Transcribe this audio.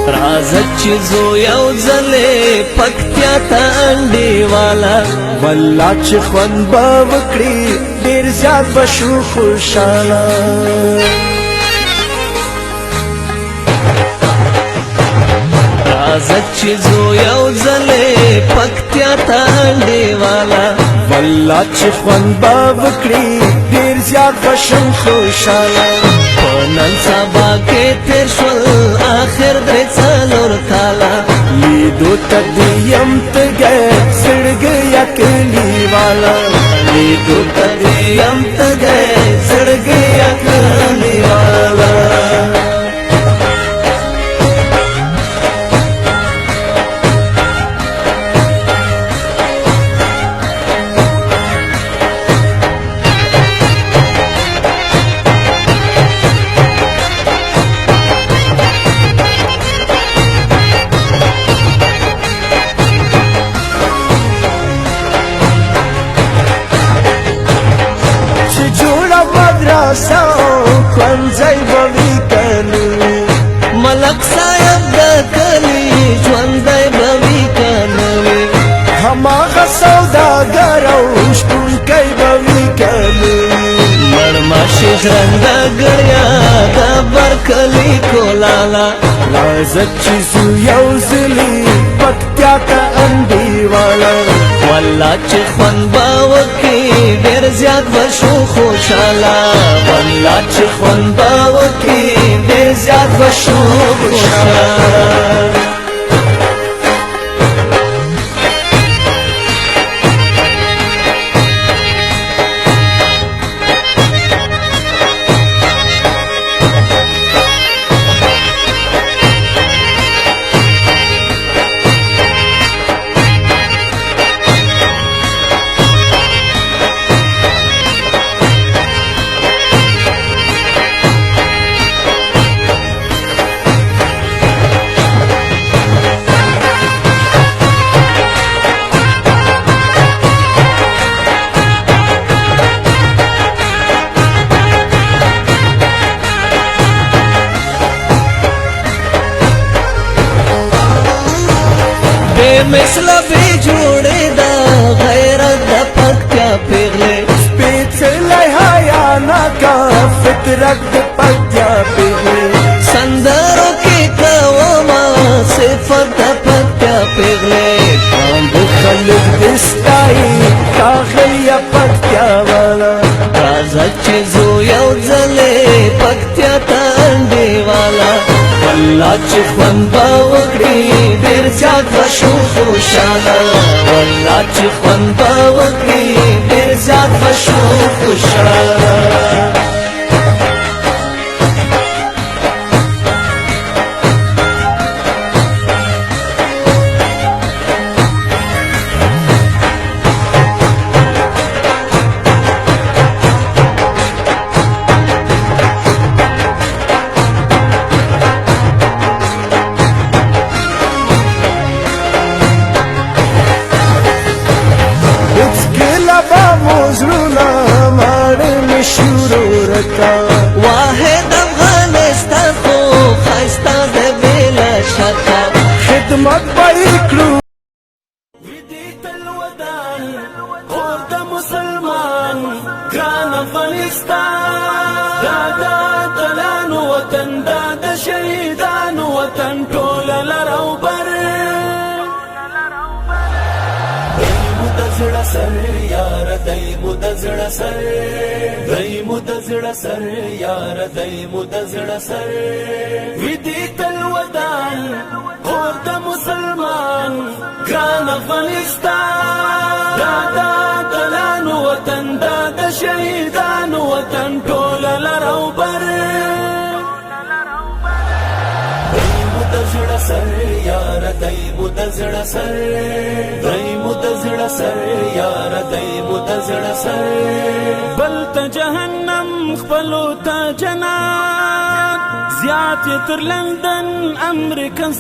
راځه چې زو یو ځلې پکتیا ته انډیواله والله چې خوند به وکړي ډېر زیات به شو خوشحاله راځه چې زو یو ځلې پکتیا ته انډیواله والله چې خوند به وکړي ډېر زیات به شم خوشحاله په نن سبا کې تېر شول آخر درې څلور کاله لیدو ته دې یم تږی زړګی یا کلیواله لیدو ته دې یم تږی زړګی یا کلیواله ښوونځی به وي که نه وي ملک صاحب د کلي ژوندی به وي که نه وي هماغه سوداګر او شپونکی به وي که نه وي مړماشي ژرنده ګړیا د برکلي کولاله راځه چې ځو یو ځلې پکتیا ته انډیواله والله چې خوند به وکړي ډېر زیات به شو خوشحاله والله چې خوند به وکړي ډېر زیات به شو خوشحاله مثل بی جوړې دا غیرت د پکتیا پیغلې سپېڅلی حیا ناکه فطرت د پکتیا پیغلې سندرو کې کومه صفت د پکتیا پیغلې باند خلک دې ستایي ښاغلیه پکتیا واله راځه چې زو یو ځلې پکتیا ته انډیواله والله چې خوند به وکړي ډېر زیات به شو خوشحاله والله چې خوند به وکړي ډېر زیات به شو خوشحاله واحد افغانستان خو خسته د بلا شکه خدمت به یې کړو ودې تل ودان اور د مسلمان ګران افغانستان دا د اتلانو وطن دا د شهیدانو وطن ټول لرو بر زړه سر یار دای مو د زړه سر دای مو د زړه سر یار دای مو د زړه سر ودې تل ودان اور د مسلمان ګران افغانستان دا د اتلانو وطن دا د شهیدانو وطن ټول لرو بر دای مو د زړه سر یار دای مو د زړه سر دای مو د زړه سر یار دای مو د زړه سر بل ته جهنم خپلو ته جنات زیات تر لندن امریکا